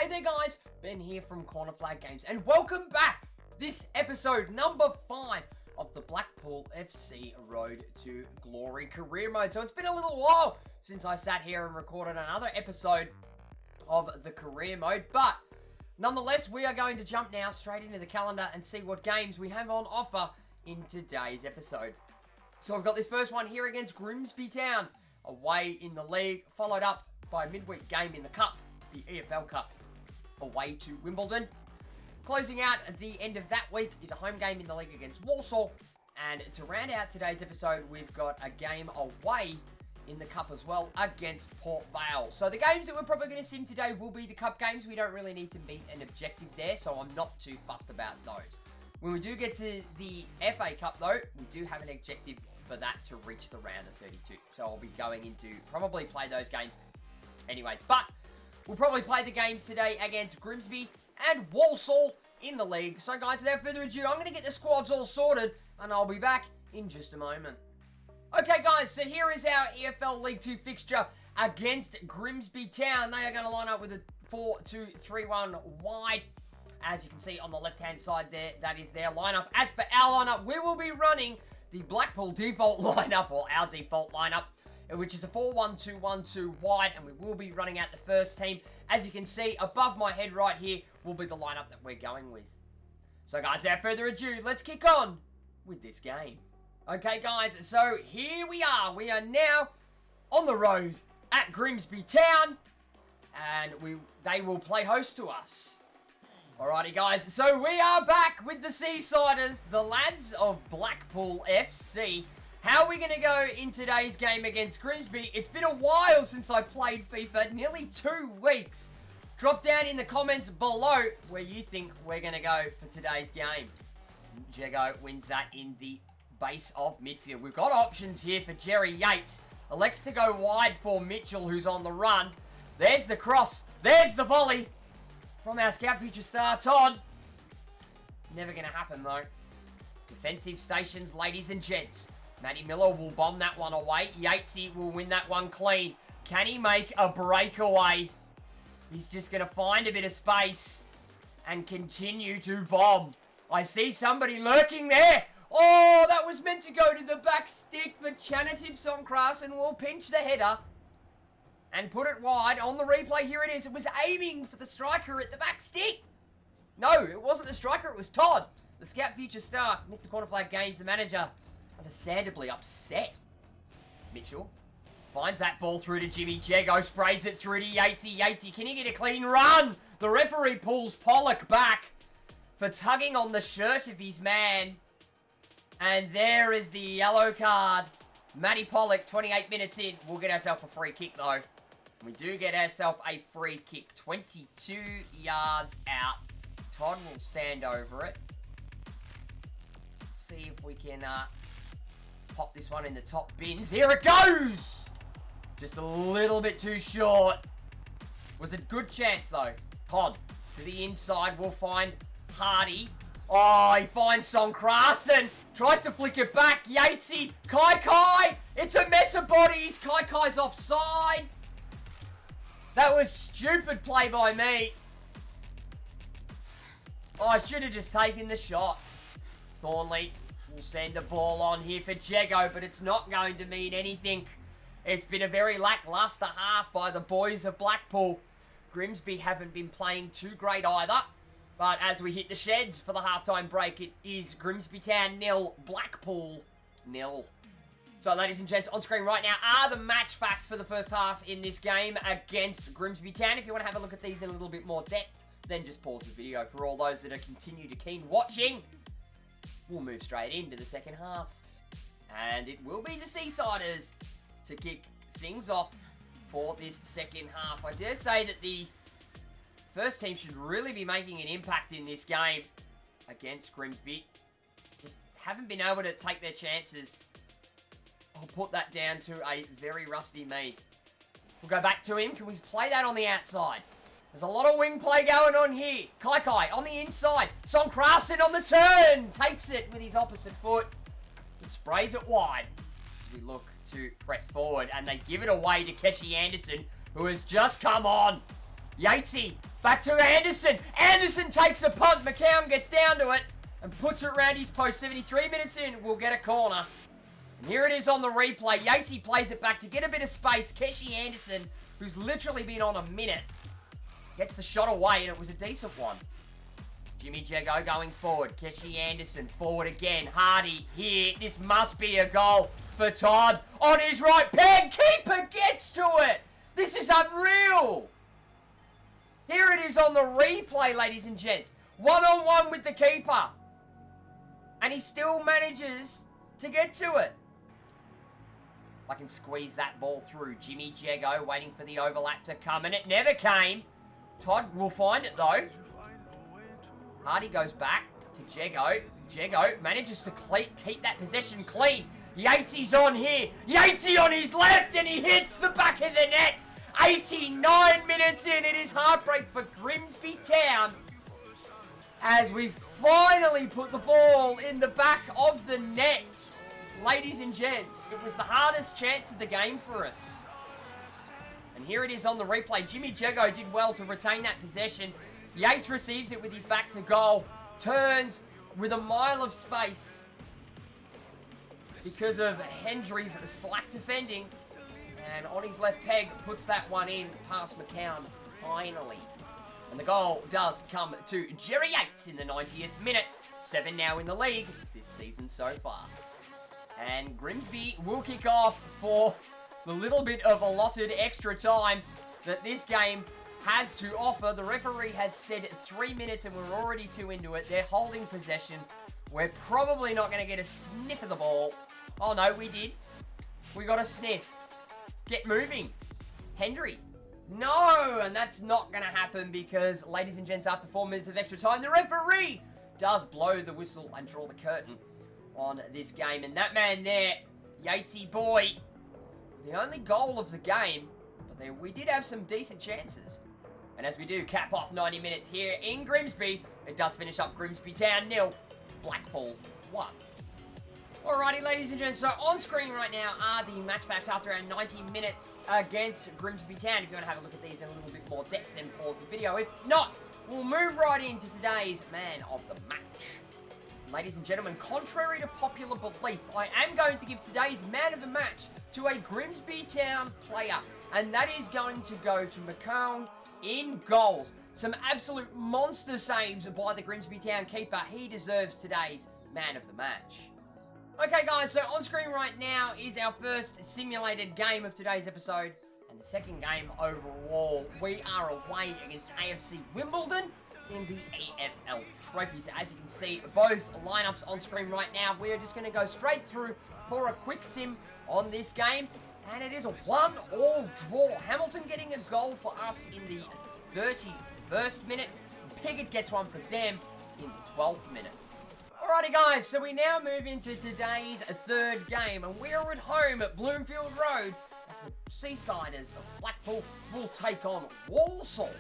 Hey there guys, Ben here from Corner Flag Games and welcome back! This episode number 5 of the Blackpool FC Road to Glory career mode. So it's been a little while since I sat here and recorded another episode of the career mode, but nonetheless we are going to jump now straight into the calendar and see what games we have on offer in today's episode. So we've got this first one here against Grimsby Town, away in the league, followed up by a midweek game in the Cup, the EFL Cup, away to Wimbledon. Closing out at the end of that week is a home game in the league against Walsall. And to round out today's episode, we've got a game away in the Cup as well against Port Vale. So the games that we're probably going to sim today will be the Cup games. We don't really need to meet an objective there, so I'm not too fussed about those. When we do get to the FA Cup though, we do have an objective for that to reach the round of 32. So I'll be going into probably play those games anyway. But we'll probably play the games today against Grimsby and Walsall in the league. So guys, without further ado, I'm going to get the squads all sorted and I'll be back in just a moment. Okay guys, so here is our EFL League 2 fixture against Grimsby Town. They are going to line up with a 4-2-3-1 wide. As you can see on the left-hand side there, that is their lineup. As for our lineup, we will be running the Blackpool default lineup, or our default lineup, which is a 4-1-2-1-2 wide, and we will be running out the first team. As you can see, above my head right here will be the lineup that we're going with. So guys, without further ado, let's kick on with this game. Okay guys, so here we are. We are now on the road at Grimsby Town, and they will play host to us. Alrighty guys, so we are back with the Seasiders, the lads of Blackpool FC. How are we going to go in today's game against Grimsby? It's been a while since I played FIFA, nearly 2 weeks. Drop down in the comments below where you think we're going to go for today's game. Jego wins that in the base of midfield. We've got options here for Jerry Yates. Elects to go wide for Mitchell, who's on the run. There's the cross. There's the volley from our Scout Future star, Todd. Never going to happen, though. Defensive stations, ladies and gents. Matty Miller will bomb that one away. Yatesy will win that one clean. Can he make a breakaway? He's just going to find a bit of space and continue to bomb. I see somebody lurking there. Oh, that was meant to go to the back stick, but Chanatip Songkrasen will pinch the header and put it wide. On the replay, here it is. It was aiming for the striker at the back stick. No, it wasn't the striker, it was Todd. The Scout Future star, Mr. Corner Flag Games, the manager, understandably upset. Mitchell finds that ball through to Jimmy. Jego sprays it through to Yatesy. Yatesy, can he get a clean run? The referee pulls Pollock back for tugging on the shirt of his man. And there is the yellow card. Matty Pollock, 28 minutes in. We'll get ourselves a free kick, though. We do get ourselves a free kick, 22 yards out. Todd will stand over it. Let's see if we can pop this one in the top bins. Here it goes! Just a little bit too short. Was a good chance, though. Todd to the inside. We'll find Hardy. Oh, he finds Songkrasen. Tries to flick it back. Yatesy. Kai. It's a mess of bodies. Kai's offside. That was stupid play by me. Oh, I should have just taken the shot. Thornley will send the ball on here for Jego, but it's not going to mean anything. It's been a very lackluster half by the boys of Blackpool. Grimsby haven't been playing too great either. But as we hit the sheds for the halftime break, it is Grimsby Town 0, Blackpool 0. So, ladies and gents, on screen right now are the match facts for the first half in this game against Grimsby Town. If you want to have a look at these in a little bit more depth, then just pause the video. For all those that are continue to keen watching, we'll move straight into the second half. And it will be the Seasiders to kick things off for this second half. I dare say that the first team should really be making an impact in this game against Grimsby. Just haven't been able to take their chances. I'll put that down to a very rusty me. We'll go back to him. Can we play that on the outside? There's a lot of wing play going on here. Kai on the inside. Songkrasen on the turn. Takes it with his opposite foot. He sprays it wide as we look to press forward. And they give it away to Keshi Anderson, who has just come on. Yatesy Back to Anderson. Anderson takes a punt. McCown gets down to it and puts it around his post. 73 minutes in, we'll get a corner. And here it is on the replay. Yatesy plays it back to get a bit of space. Keshi Anderson, who's literally been on a minute, gets the shot away, and it was a decent one. Jimmy Jego going forward. Keshi Anderson forward again. Hardy here. This must be a goal for Todd. On his right peg. Keeper gets to it. This is unreal. Here it is on the replay, ladies and gents. One-on-one with the keeper. And he still manages to get to it. I can squeeze that ball through. Jimmy Jego waiting for the overlap to come, and it never came. Todd will find it, though. Hardy goes back to Jego. Jego manages to keep that possession clean. Yatesy's on here. Yatesy on his left, and he hits the back of the net. 89 minutes in. It is heartbreak for Grimsby Town as we finally put the ball in the back of the net. Ladies and gents, it was the hardest chance of the game for us. And here it is on the replay. Jimmy Jego did well to retain that possession. Yates receives it with his back to goal. Turns with a mile of space because of Hendry's slack defending. And on his left peg, puts that one in past McCown, finally. And the goal does come to Jerry Yates in the 90th minute. 7 now in the league this season so far. And Grimsby will kick off for the little bit of allotted extra time that this game has to offer. The referee has said 3 minutes and we're already 2 into it. They're holding possession. We're probably not going to get a sniff of the ball. Oh no, we did. We got a sniff. Get moving. Hendry. No, and that's not going to happen because, ladies and gents, after 4 minutes of extra time, the referee does blow the whistle and draw the curtain on this game. And that man there, Yatesy boy, the only goal of the game, but we did have some decent chances. And as we do cap off 90 minutes here in Grimsby, it does finish up Grimsby Town 0, Blackpool 1. Alrighty, ladies and gents, so on screen right now are the match packs after our 90 minutes against Grimsby Town. If you want to have a look at these in a little bit more depth, then pause the video. If not, we'll move right into today's man of the match. Ladies and gentlemen, contrary to popular belief, I am going to give today's man of the match to a Grimsby Town player, and that is going to go to McCown in goals. Some absolute monster saves by the Grimsby Town keeper. He deserves today's man of the match. Okay guys, so on screen right now is our first simulated game of today's episode, and the second game overall. We are away against AFC Wimbledon in the AFL Trophies. As you can see, both lineups on screen right now. We are just going to go straight through for a quick sim on this game, and it is a 1-1 draw. Hamilton getting a goal for us in the 31st minute. Piggott gets one for them in the 12th minute. Alrighty guys, so we now move into today's third game, and we're at home at Bloomfield Road as the Seasiders of Blackpool will take on Walsall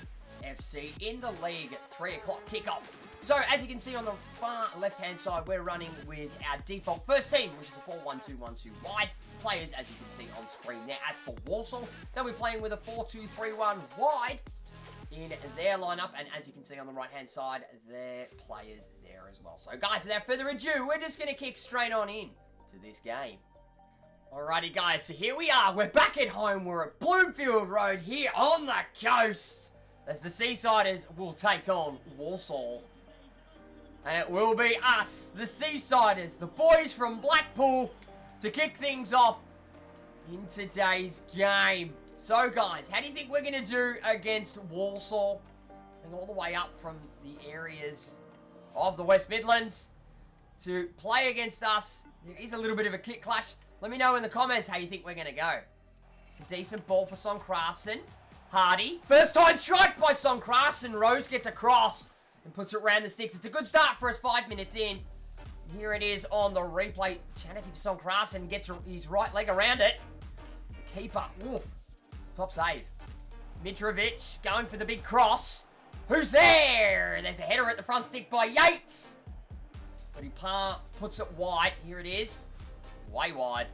FC in the league at 3 o'clock kickoff. So as you can see on the far left hand side, we're running with our default first team, which is a 4-1-2-1-2 wide. Players, as you can see on screen there, as for Walsall, they'll be playing with a 4-2-3-1 wide in their lineup, and as you can see on the right hand side, their players there as well. So guys, without further ado, we're just going to kick straight on in to this game. Alrighty guys, so here we are, we're back at home, we're at Bloomfield Road here on the coast, as the Seasiders will take on Walsall. And it will be us, the Seasiders, the boys from Blackpool, to kick things off in today's game. So guys, how do you think we're going to do against Walsall? And all the way up from the areas of the West Midlands to play against us. There is a little bit of a kick clash. Let me know in the comments how you think we're going to go. It's a decent ball for Sonkrasen. Hardy. First time strike by Sonkrasen. Rose gets across and puts it around the sticks. It's a good start for us 5 minutes in. Here it is on the replay. Chanity Sonkrasen gets his right leg around it. The keeper. Ooh. Top save. Mitrovic going for the big cross. Who's there? There's a header at the front stick by Yates. But he puts it wide. Here it is. Way wide.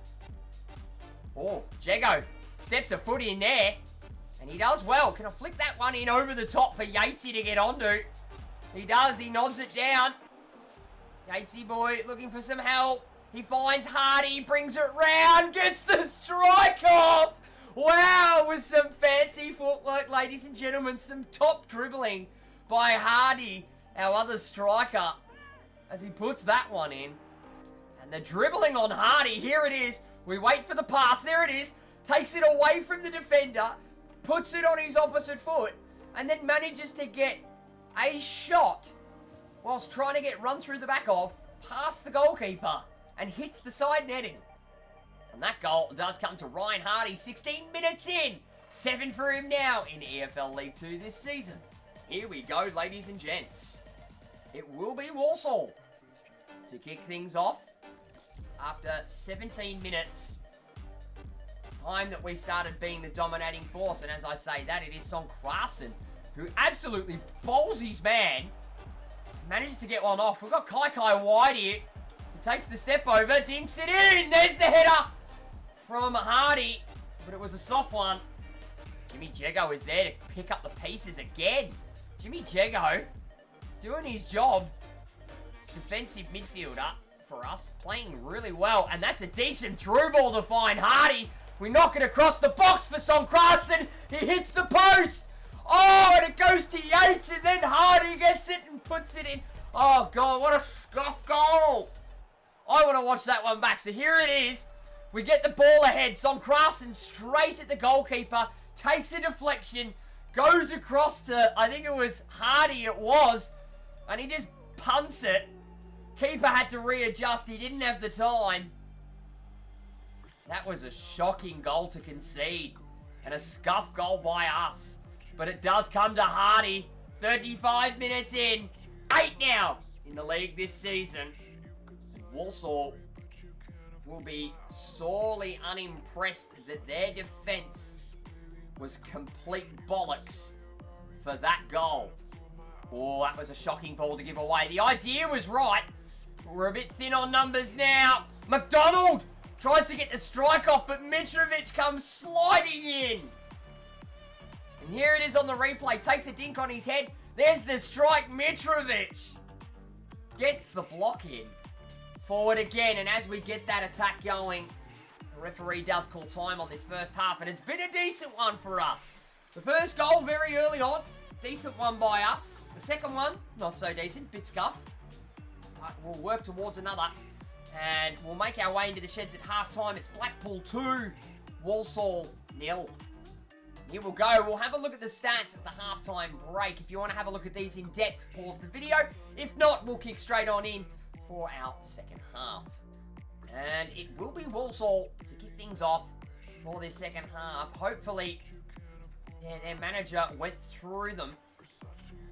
Oh, Jego steps a foot in there. And he does well. Can I flick that one in over the top for Yatesy to get onto? He does. He nods it down. Yatesy boy looking for some help. He finds Hardy, brings it round, gets the strike off. Wow, with some fancy footwork, ladies and gentlemen. Some top dribbling by Hardy, our other striker, as he puts that one in. And the dribbling on Hardy, here it is. We wait for the pass, there it is. Takes it away from the defender, puts it on his opposite foot, and then manages to get a shot whilst trying to get run through the back of, past the goalkeeper, and hits the side netting. And that goal does come to Ryan Hardy, 16 minutes in. 7 for him now in EFL League 2 this season. Here we go, ladies and gents. It will be Walsall to kick things off after 17 minutes. Time that we started being the dominating force. And as I say that, it is Son Krasen, who absolutely bowls his man. Manages to get one off. We've got Kai wide here. He takes the step over, dinks it in. There's the header from Hardy, but it was a soft one. Jimmy Jego is there to pick up the pieces again. Jimmy Jego doing his job. It's defensive midfielder for us, playing really well, and that's a decent through ball to find Hardy. We knock it across the box for Son Krasen. He hits the post. Oh, and it goes to Yates, and then Hardy gets it and puts it in. Oh, God, what a scuff goal. I want to watch that one back. So here it is. We get the ball ahead. Son Krasen straight at the goalkeeper. Takes a deflection. Goes across to, I think it was Hardy it was. And he just punts it. Keeper had to readjust. He didn't have the time. That was a shocking goal to concede. And a scuff goal by us. But it does come to Hardy. 35 minutes in. 8 now in the league this season. Walsall will be sorely unimpressed that their defence was complete bollocks for that goal. Oh, that was a shocking ball to give away. The idea was right. We're a bit thin on numbers now. McDonald tries to get the strike off, but Mitrovic comes sliding in. And here it is on the replay. Takes a dink on his head. There's the strike. Mitrovic gets the block in. Forward again, and as we get that attack going, the referee does call time on this first half, and it's been a decent one for us. The first goal very early on, decent one by us. The second one, not so decent, bit scuff. But we'll work towards another, and we'll make our way into the sheds at half-time. It's Blackpool 2, Walsall 0. Here we'll go. We'll have a look at the stats at the half-time break. If you want to have a look at these in depth, pause the video. If not, we'll kick straight on in for our second half. And it will be Walsall to kick things off for this second half. Hopefully, their manager went through them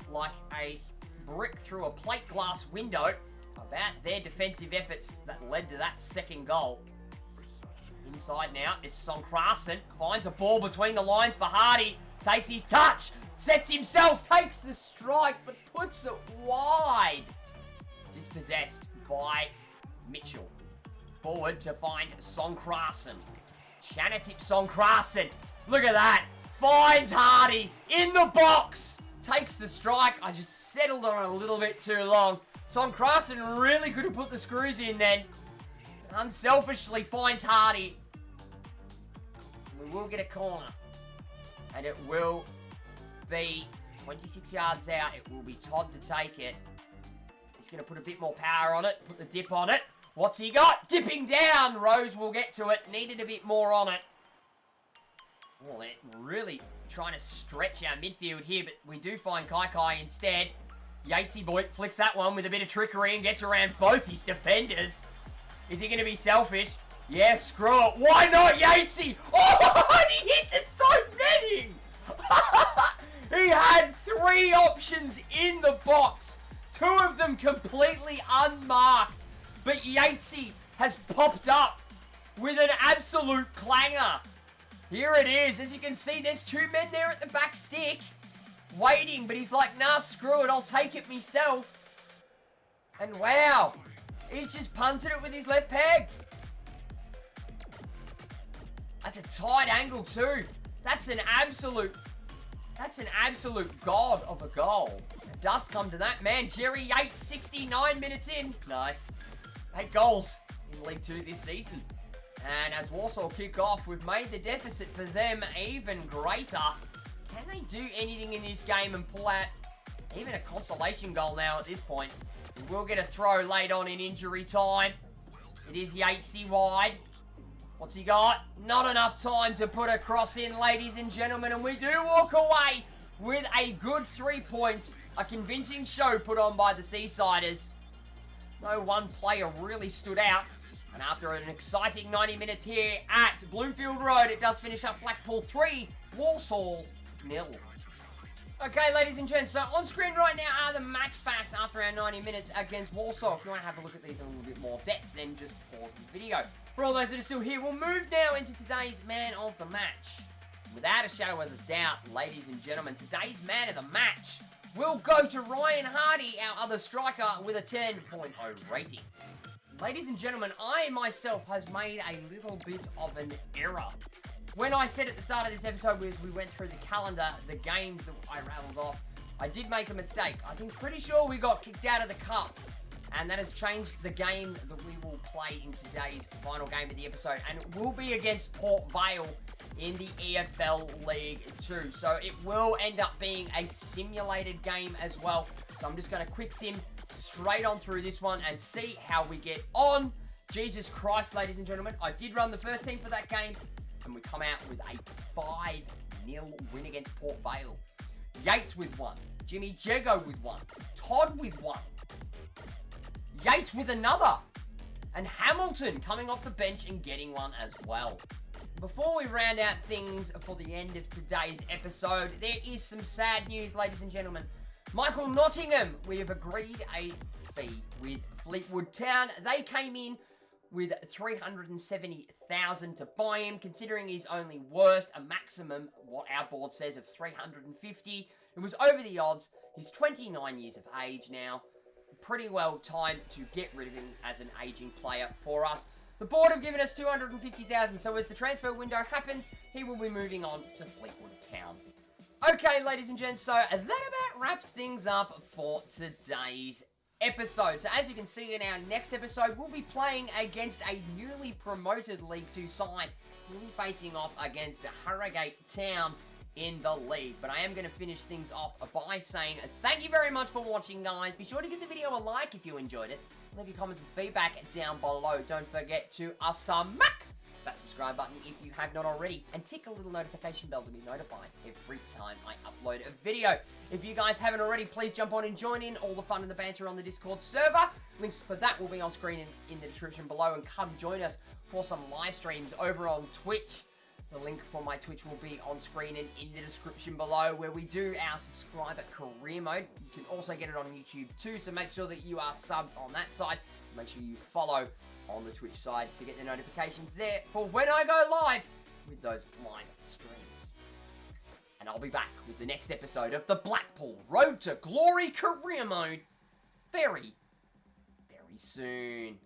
like a brick through a plate glass window about their defensive efforts that led to that second goal. Inside now, it's Son Krasen. Finds a ball between the lines for Hardy. Takes his touch. Sets himself. Takes the strike, but puts it wide. Dispossessed by Mitchell. Forward to find Son Krasen. Chanatip Son Krasen. Look at that. Finds Hardy in the box. Takes the strike. I just settled on it a little bit too long. Son Krasen really could have put the screws in then. Unselfishly finds Hardy. We will get a corner. And it will be 26 yards out. It will be Todd to take it. He's going to put a bit more power on it. Put the dip on it. What's he got? Dipping down. Rose will get to it. Needed a bit more on it. Well, they're really trying to stretch our midfield here, but we do find Kai instead. Yatesy boy flicks that one with a bit of trickery and gets around both his defenders. Is he going to be selfish? Yeah, screw it. Why not Yatesy? Oh, and he hit the side netting. He had 3 options in the box. 2 of them completely unmarked. But Yatesy has popped up with an absolute clanger. Here it is. As you can see, there's 2 men there at the back stick waiting. But he's like, nah, screw it. I'll take it myself. And wow. He's just punted it with his left peg. That's a tight angle too. That's an absolute god of a goal. It does come to that, man. Jerry Yates, 69 minutes in. Nice. 8 goals in League 2 this season. And as Walsall kick off, we've made the deficit for them even greater. Can they do anything in this game and pull out even a consolation goal now at this point? We will get a throw late on in injury time. It is Yatesy wide. What's he got? Not enough time to put a cross in, ladies and gentlemen, and we do walk away with a good 3 points. A convincing show put on by the Seasiders. No one player really stood out. And after an exciting 90 minutes here at Bloomfield Road, it does finish up Blackpool 3, Walsall 0. Okay, ladies and gents, so on screen right now are the match facts after our 90 minutes against Walsall. If you want to have a look at these in a little bit more depth, then just pause the video. For all those that are still here, we'll move now into today's man of the match. Without a shadow of a doubt, ladies and gentlemen, today's man of the match will go to Ryan Hardy, our other striker, with a 10.0 rating. Ladies and gentlemen, I myself has made a little bit of an error. When I said at the start of this episode, as we went through the calendar, the games that I rattled off, I did make a mistake. I think pretty sure we got kicked out of the cup. And that has changed the game that we will play in today's final game of the episode. And it will be against Port Vale in the EFL League 2. So it will end up being a simulated game as well. So I'm just going to quick sim straight on through this one and see how we get on. Jesus Christ, ladies and gentlemen. I did run the first team for that game. And we come out with a 5-0 win against Port Vale. Yates with 1. Jimmy Jego with 1. Todd with 1. Yates with another. And Hamilton coming off the bench and getting 1 as well. Before we round out things for the end of today's episode, there is some sad news, ladies and gentlemen. Michael Nottingham, we have agreed a fee with Fleetwood Town. They came in with $370,000 to buy him, considering he's only worth a maximum, what our board says, of $350,000. It was over the odds. He's 29 years of age now. Pretty well timed to get rid of him as an aging player for us. The board have given us $250,000, so as the transfer window happens, he will be moving on to Fleetwood Town. Okay, ladies and gents, so that about wraps things up for today's episode. So as you can see in our next episode, we'll be playing against a newly promoted League 2 side. We'll be facing off against Harrogate Town in the league. But I am going to finish things off by saying thank you very much for watching, guys. Be sure to give the video a like if you enjoyed it. Leave your comments and feedback down below. Don't forget to smack that subscribe button if you have not already, and tick a little notification bell to be notified every time I upload a video. If you guys haven't already, please jump on and join in all the fun and the banter on the Discord server. Links for that will be on screen in the description below, and come join us for some live streams over on Twitch. The link for my Twitch will be on screen and in the description below, where we do our subscriber career mode. You can also get it on YouTube too, so make sure that you are subbed on that side. Make sure you follow on the Twitch side to get the notifications there for when I go live with those live streams. And I'll be back with the next episode of the Blackpool Road to Glory career mode very, very soon.